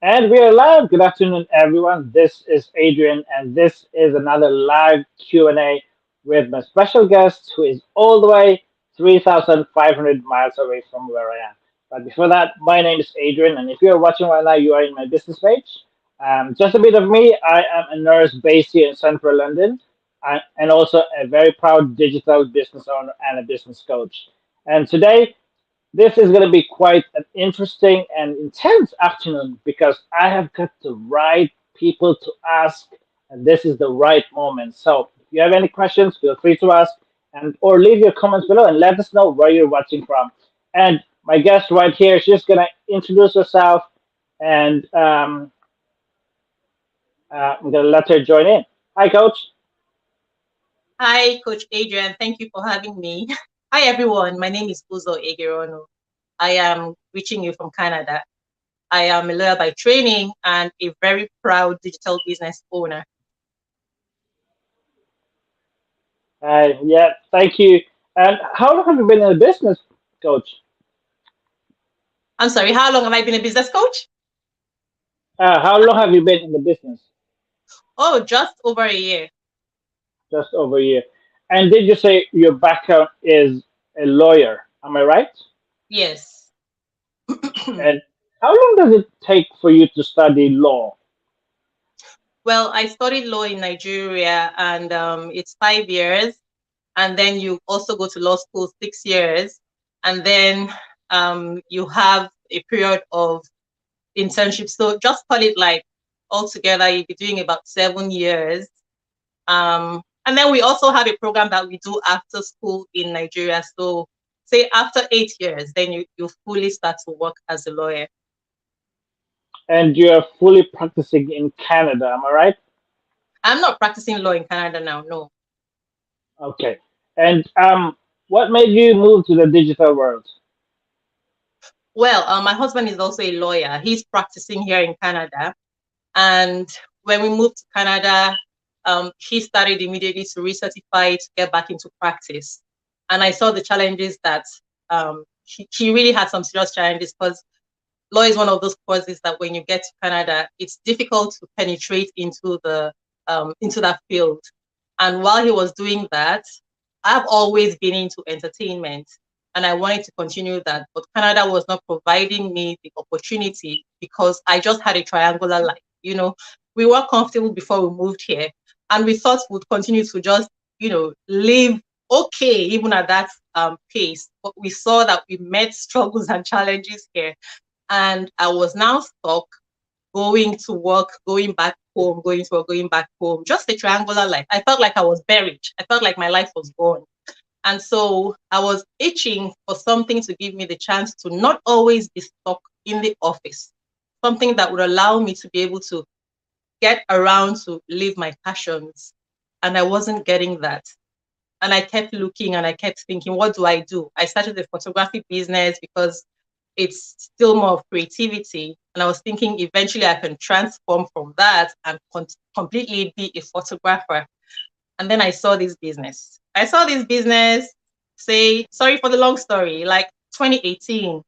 And we are live. Good afternoon, everyone. This is Adrian, and this is another live Q&A with my special guest, who is all the way 3,500 miles away from where I am. But before that, my name is Adrian, and if you're watching right now, you are in my business page. Just a bit of me. I am a nurse based here in central London, and also a very proud digital business owner and a business coach. And today, this is going to be quite an interesting and intense afternoon because I have got the right people to ask, and this is the right moment. So, if you have any questions, feel free to ask, and or leave your comments below and let us know where you're watching from. And my guest right here, she's going to introduce herself, and I'm going to let her join in. Hi, Coach. Hi, Coach Adrian. Thank you for having me. Hi, everyone. My name is Uzo Egerono. I am reaching you from Canada. I am a lawyer by training and a very proud digital business owner. Yeah, thank you. And how long have you been in the business, Coach? I'm sorry, how long have I been a business coach? How long have you been in the business? Oh, just over a year. Just over a year. And did you say your background is a lawyer? Am I right? Yes. And how long does it take for you to study law? Well, I studied law in Nigeria and it's 5 years. And then you also go to law school 6 years. And then you have a period of internship. So just call it like altogether, you'll be doing about 7 years. And then we also have a program that we do after school in Nigeria. So say after 8 years, then you fully start to work as a lawyer. And you're fully practicing in Canada, am I right? I'm not practicing law in Canada now, no. Okay. And what made you move to the digital world? Well, my husband is also a lawyer. He's practicing here in Canada. And when we moved to Canada, he started immediately to recertify to get back into practice. And I saw the challenges that he really had some serious challenges because law is one of those courses that when you get to Canada, it's difficult to penetrate into that field. And while he was doing that, I've always been into entertainment and I wanted to continue that, but Canada was not providing me the opportunity because I just had a triangular life. We were comfortable before we moved here, and we thought we'd continue to just, live okay, even at that pace. But we saw that we met struggles and challenges here, and I was now stuck going to work, going back home, going to work, going back home, just a triangular life. I felt like I was buried. I felt like my life was gone. And so I was itching for something to give me the chance to not always be stuck in the office, something that would allow me to be able to get around to live my passions. And I wasn't getting that. And I kept looking and I kept thinking, what do I do? I started the photography business because it's still more of creativity. And I was thinking eventually I can transform from that and completely be a photographer. And then I saw this business. Say, sorry for the long story, like 2018.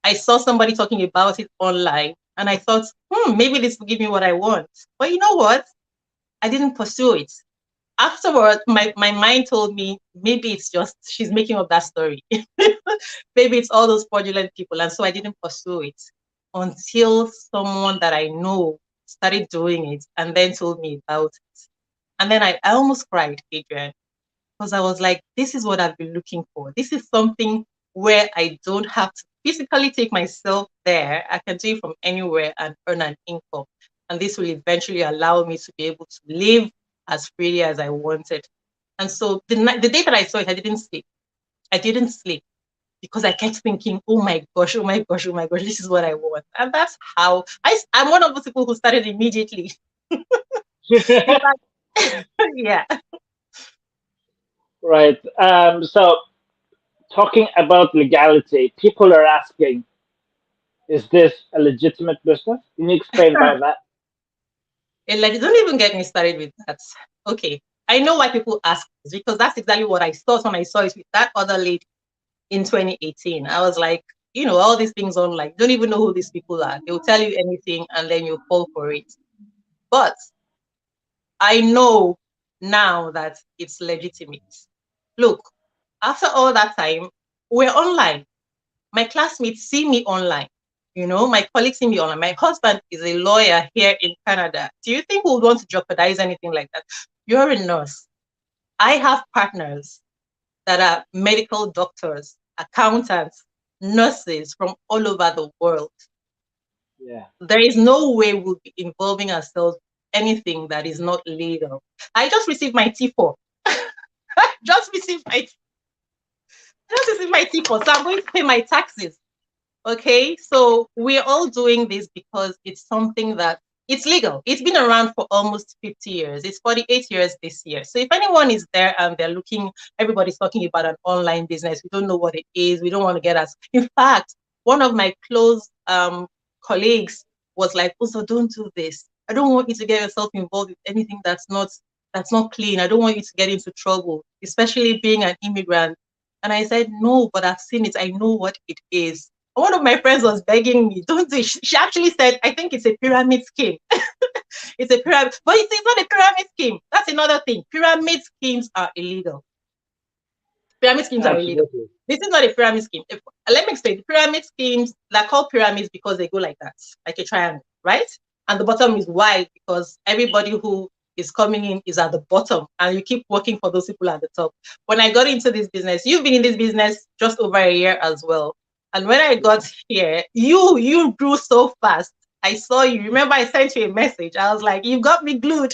I saw somebody talking about it online and I thought, maybe this will give me what I want. But you know what? I didn't pursue it. Afterward, my mind told me maybe it's just she's making up that story. Maybe it's all those fraudulent people. And so I didn't pursue it until someone that I know started doing it and then told me about it. And then I almost cried, Adrian, because I was like, this is what I've been looking for. This is something where I don't have to physically take myself there. I can do it from anywhere and earn an income. And this will eventually allow me to be able to live as freely as I wanted. And so the day that I saw it, I didn't sleep. I didn't sleep because I kept thinking, oh my gosh, oh my gosh, oh my gosh, this is what I want. And that's how I'm one of those people who started immediately. In fact, yeah. Right. So, talking about legality, people are asking, is this a legitimate business? Can you explain about that? And like, don't even get me started with that. Okay. I know why people ask this because that's exactly what I thought when I saw it with that other lady in 2018. I was like, all these things online. You don't even know who these people are. They will tell you anything and then you fall for it. But I know now that it's legitimate. Look, after all that time, we're online. My classmates see me online. My colleagues see me online. My husband is a lawyer here in Canada. Do you think we would want to jeopardize anything like that? You're a nurse. I have partners that are medical doctors, accountants, nurses from all over the world. Yeah. There is no way we'll be involving ourselves in anything that is not legal. I just received my T4. just received my just received my T4. So I'm going to pay my taxes. Okay, so we're all doing this because it's something that it's legal. It's been around for almost 50 years. It's 48 years this year. So if anyone is there and they're looking, everybody's talking about an online business. We don't know what it is. We don't want to get us. In fact, one of my close colleagues was like, "Also, don't do this. I don't want you to get yourself involved with anything that's not clean. I don't want you to get into trouble, especially being an immigrant." And I said, "No, but I've seen it. I know what it is." One of my friends was begging me, don't do it. She actually said, I think it's a pyramid scheme. It's a pyramid, but it's not a pyramid scheme. That's another thing. Pyramid schemes are illegal. Pyramid schemes are illegal. Absolutely. This is not a pyramid scheme. Let me explain. Pyramid schemes, they're called pyramids because they go like that, like a triangle, right? And the bottom is wide because everybody who is coming in is at the bottom and you keep working for those people at the top. When I got into this business, you've been in this business just over a year as well. And when I got here, you grew so fast. I saw you. Remember, I sent you a message. I was like, you got me glued.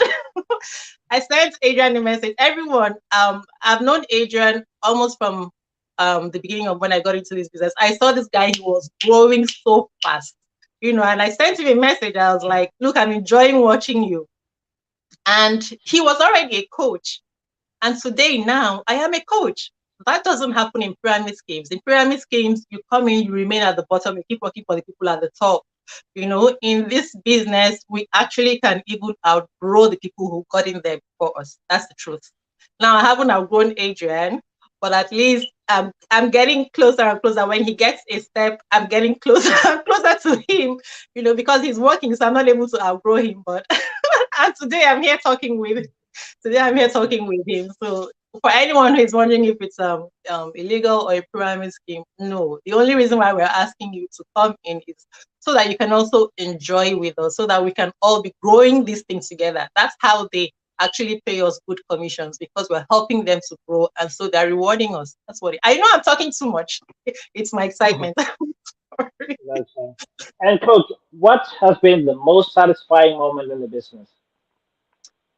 I sent Adrian a message. Everyone, I've known Adrian almost from the beginning of when I got into this business. I saw this guy, he was growing so fast, and I sent him a message. I was like, look, I'm enjoying watching you. And he was already a coach. And today, now, I am a coach. That doesn't happen in pyramid schemes. In pyramid schemes, you come in, you remain at the bottom, you keep working for the people at the top. In this business, we actually can even outgrow the people who got in there before us. That's the truth. Now, I haven't outgrown Adrian, but at least I'm getting closer and closer. When he gets a step, I'm getting closer and closer to him, because he's working, so I'm not able to outgrow him. But and today I'm here talking with him. So for anyone who is wondering if it's illegal or a pyramid scheme, no. The only reason why we're asking you to come in is so that you can also enjoy with us, so that we can all be growing these things together. That's how they actually pay us good commissions, because we're helping them to grow, and so they're rewarding us. That's what I know. I'm talking too much. It's my excitement. That's And coach, what has been the most satisfying moment in the business?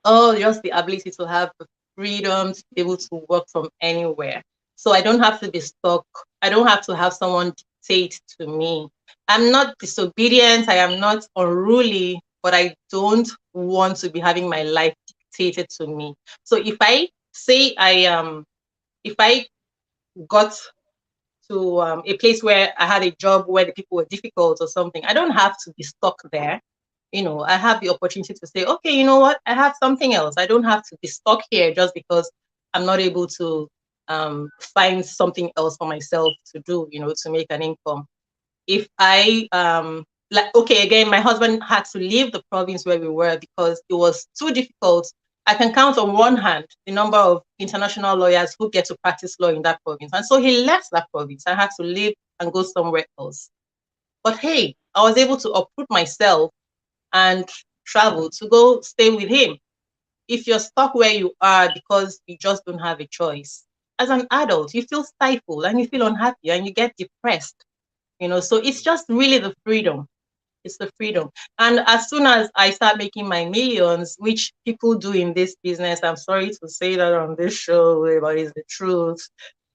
Oh, just the ability to have the freedom to be able to work from anywhere. So I don't have to be stuck. I don't have to have someone dictate to me. I'm not disobedient. I am not unruly, but I don't want to be having my life dictated to me. So if I got to a place where I had a job where the people were difficult or something, I don't have to be stuck there. I have the opportunity to say, okay, you know what, I have something else. I don't have to be stuck here just because I'm not able to find something else for myself to do, to make an income. If I like, okay, again, my husband had to leave the province where we were because it was too difficult. I can count on one hand the number of international lawyers who get to practice law in that province. And so he left that province. I had to leave and go somewhere else. But hey, I was able to uproot myself and travel to go stay with him. If you're stuck where you are because you just don't have a choice, as an adult, you feel stifled and you feel unhappy and you get depressed. So it's just really the freedom. It's the freedom. And as soon as I start making my millions, which people do in this business, I'm sorry to say that on this show, but it's the truth,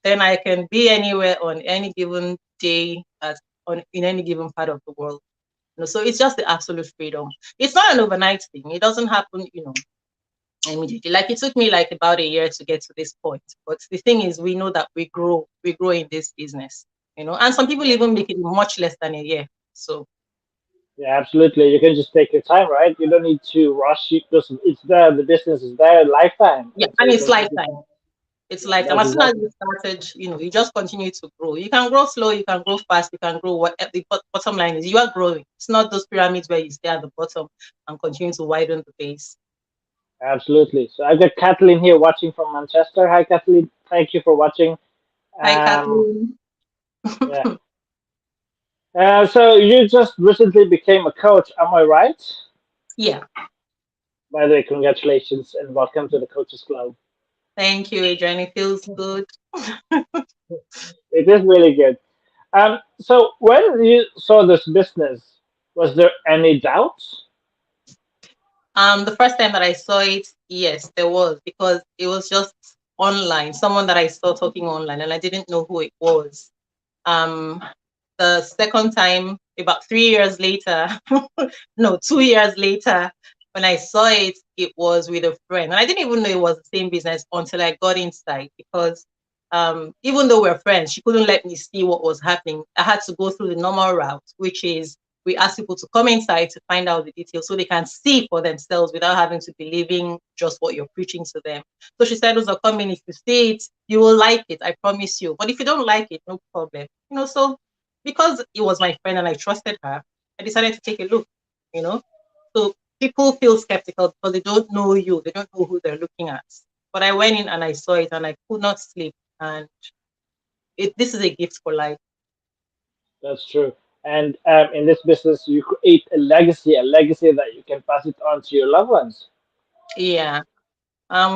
then I can be anywhere on any given day in any given part of the world. So it's just the absolute freedom. It's not an overnight thing. It doesn't happen, immediately. Like it took me like about a year to get to this point. But the thing is, we know that we grow in this business, and some people even make it much less than a year. So Yeah, absolutely. You can just take your time, right? You don't need to rush it because it's there. The business is there, lifetime. yeah, So and you it's can take your lifetime. time. It's Yeah, like that's as soon as exactly. you started, you just continue to grow. You can grow slow, you can grow fast, you can grow what the bottom line is you are growing. It's not those pyramids where you stay at the bottom and continue to widen the base. Absolutely. So I've got Kathleen here watching from Manchester. Hi, Kathleen. Thank you for watching. Hi, Um, Kathleen. yeah. So you just recently became a coach. Am I right? Yeah. By the way, congratulations and welcome to the Coaches Club. Thank you, Adrian. It feels good. It is really good. So when you saw this business, was there any doubts? The first time that I saw it, yes, there was, because it was just online, someone that I saw talking online, and I didn't know who it was. Um, the second time, about 3 years later, no, 2 years later, when I saw it, it was with a friend. And I didn't even know it was the same business until I got inside, because even though we're friends, she couldn't let me see what was happening. I had to go through the normal route, which is we ask people to come inside to find out the details so they can see for themselves without having to believing just what you're preaching to them. So she said, those are coming. If you see it, you will like it. I promise you. But if you don't like it, no problem. So because it was my friend and I trusted her, I decided to take a look, you know. So people feel skeptical because they don't know you, they don't know who they're looking at. But I went in and I saw it and I could not sleep. And this is a gift for life. That's true. And in this business, you create a legacy that you can pass it on to your loved ones. Yeah.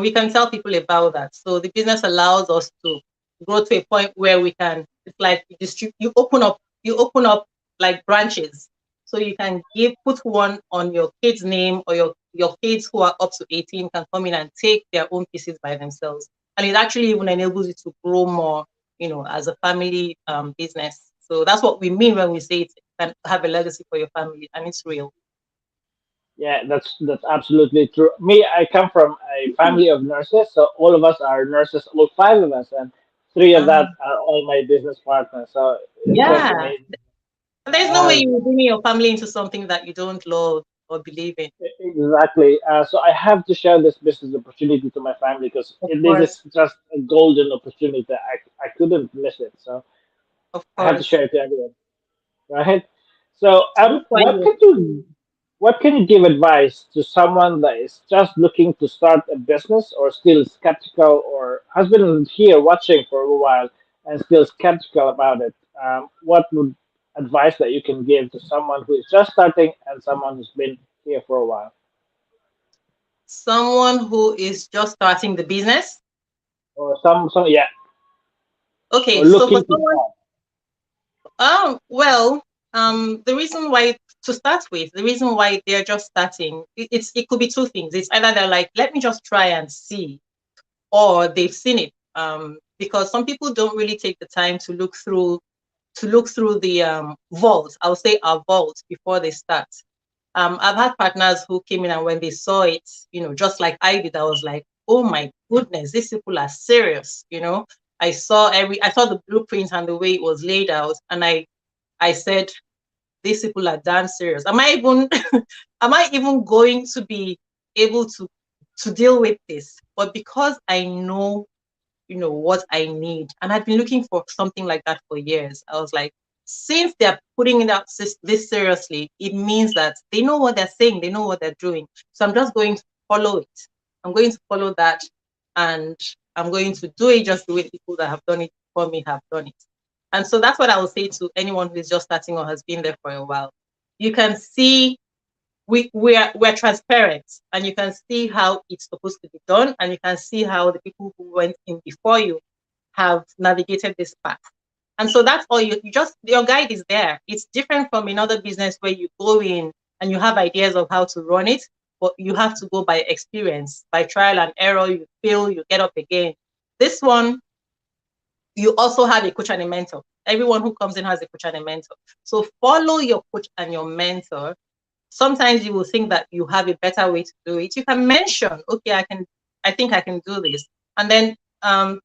We can tell people about that. So the business allows us to grow to a point where we can. It's like you open up like branches, so you can put one on your kid's name, or your kids who are up to 18 can come in and take their own pieces by themselves, and it actually even enables you to grow more, as a family business. So that's what we mean when we say it can have a legacy for your family, and it's real. Yeah, that's absolutely true. Me, I come from a family of nurses, so all of us are nurses, all five of us, and three of that Um, are all my business partners. So it's just yeah. amazing. There's no way Um, you will bring your family into something that you don't love or believe in. exactly. So I have to share this business opportunity to my family because Of this course, is just a golden opportunity. I couldn't miss it. So of I have to course. share it to everyone. Right? So, Good for you. what can you give advice to someone that is just looking to start a business or still skeptical or has been here watching for a while and still skeptical about it? What would advice that you can give to someone who is just starting and someone who's been here for a while Someone who is just starting the business. or some yeah Okay, or so for looking to someone, start? well, the reason why to start with, the reason why they're just starting, it could be two things. It's either they're like, let me just try and see, or they've seen it. Because some people don't really take the time to look through the vault. I would say our vault before they start. I've had partners who came in and when they saw it, just like I did, I was like, oh my goodness, these people are serious. I saw the blueprint and the way it was laid out, and I said, these people are damn serious. Am I even am I even going to be able to deal with this? But because I know what I need. And I've been looking for something like that for years. I was like, since they're putting it out this seriously, it means that they know what they're saying, they know what they're doing. So I'm just going to follow it. I'm going to follow that, and I'm going to do it just the way people that have done it before me have done it. And so that's what I will say to anyone who is just starting or has been there for a while. You can see we're transparent, and you can see how it's supposed to be done, and you can see how the people who went in before you have navigated this path. And so that's all you just your guide is there. It's different from another business where you go in and you have ideas of how to run it, but you have to go by experience, by trial and error. You fail, you get up again. This one, you also have a coach and a mentor. Everyone who comes in has a coach and a mentor. So follow your coach and your mentor. Sometimes you will think that you have a better way to do it. You can mention, okay, I think I can do this. And then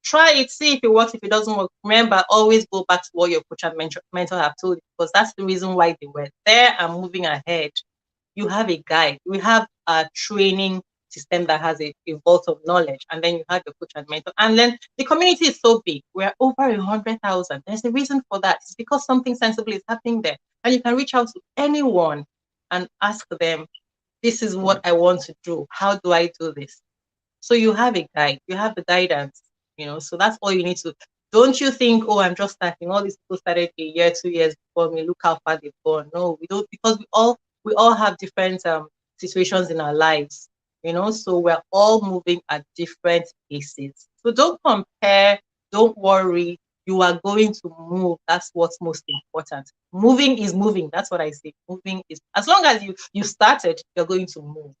try it, see if it works. If it doesn't work, remember, always go back to what your coach and mentor have told you, because that's the reason why they were there and moving ahead. You have a guide. We have a training system that has a vault of knowledge, and then you have your coach and mentor, and then the community is so big. We're over 100,000. There's a reason for that. It's because something sensible is happening there, and you can reach out to anyone and ask them, "This is what I want to do. How do I do this?" So you have a guide, you have the guidance, so that's all you need to. Don't you think, oh, I'm just starting. All these people started a year, 2 years before me. Look how far they've gone. No, we don't, because we all have different situations in our lives, so we're all moving at different paces. So don't compare, don't worry. You are going to move. That's what's most important. Moving is moving. That's what I say. Moving is, as long as you started, you're going to move.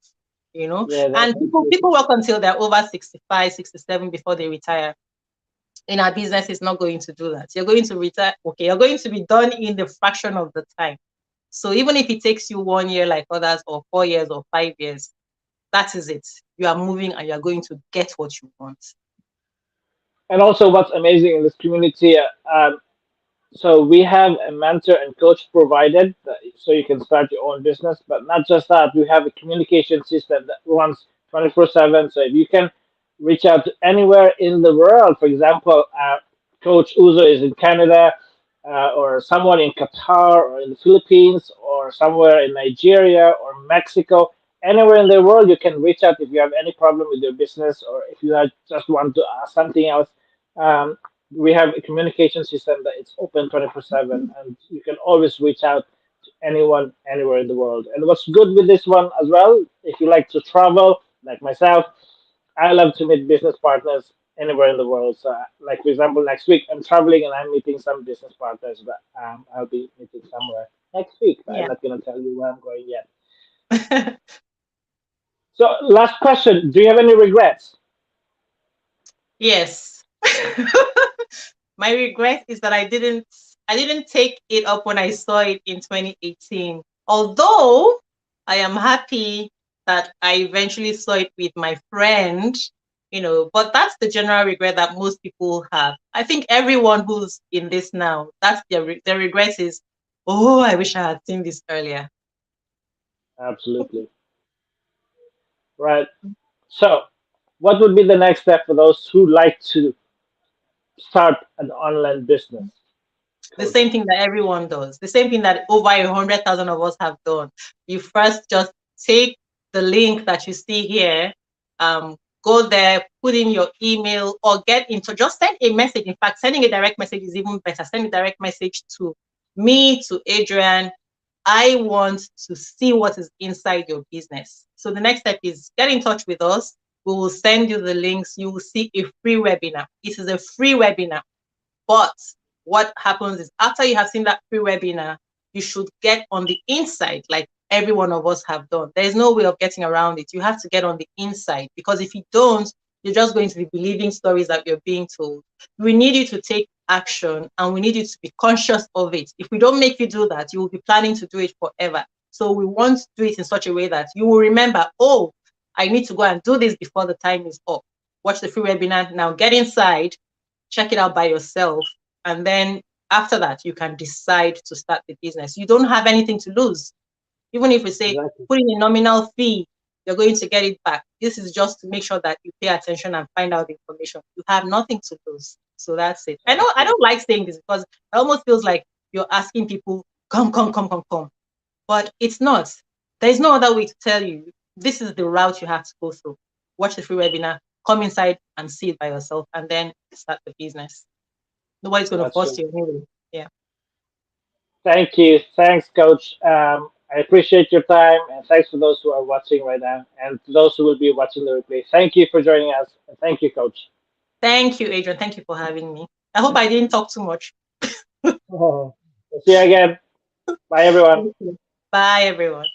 Yeah, that's And people work until they're over 65, 67 before they retire. In our business, it's not going to do that. You're going to retire, okay, you're going to be done in the fraction of the time. So even if it takes you 1 year like others, or 4 years or 5 years, that is it. You are moving and you're going to get what you want. and also what's amazing in this community. So we have a mentor and coach provided, so you can start your own business. But not just that, we have a communication system that runs 24/7. So if you can reach out to anywhere in the world, for example, Coach Uzo is in Canada, or someone in Qatar, or in the Philippines, or somewhere in Nigeria or Mexico. Anywhere in the world, you can reach out if you have any problem with your business, or if you just want to ask something else. Um, we have a communication system that it's open 24/7, and you can always reach out to anyone anywhere in the world. And what's good with this one as well, if you like to travel like myself, I love to meet business partners anywhere in the world. So like for example, next week I'm traveling and I'm meeting some business partners that I'll be meeting somewhere next week, but I'm Yeah. not going to tell you where I'm going yet. So last question, do you have any regrets? Yes. My regret is that I didn't take it up when I saw it in 2018. Although I am happy that I eventually saw it with my friend, but that's the general regret that most people have. I think everyone who's in this now, that's their regret is, oh, I wish I had seen this earlier. Absolutely. Right. So what would be the next step for those who like to start an online business, The coach? same thing that everyone does, the same thing that over 100,000 of us have done. You first just take the link that you see here, go there, put in your email, or get into, just send a message. In fact, sending a direct message is even better. Send a direct message to me, to Adrian. I want to see what is inside your business. So the next step is get in touch with us. We will send you the links. You will see a free webinar. It is a free webinar. But what happens is, after you have seen that free webinar, you should get on the inside, like every one of us have done. There is no way of getting around it. You have to get on the inside, because if you don't, you're just going to be believing stories that you're being told. We need you to take action, and we need you to be conscious of it. If we don't make you do that, you will be planning to do it forever. So we want to do it in such a way that you will remember, oh, I need to go and do this before the time is up. Watch the free webinar. Now get inside, check it out by yourself, and then after that you can decide to start the business. You don't have anything to lose. Even if we say Exactly. put in a nominal fee, you're going to get it back. This is just to make sure that you pay attention and find out the information. You have nothing to lose. So that's it. I don't Absolutely. like saying this, because it almost feels like you're asking people, come, come, come, come, come. But it's not. There's no other way to tell you. This is the route you have to go through. Watch the free webinar, come inside and see it by yourself, and then start the business. Nobody's going to That's force true. you anyway. Yeah. Thank you. Thanks, Coach. I appreciate your time, and thanks for those who are watching right now, and to those who will be watching the replay. Thank you for joining us, and thank you, Coach. Thank you, Adrian. Thank you for having me. I hope I didn't talk too much. See you again. Bye, everyone. Thank you. Bye, everyone.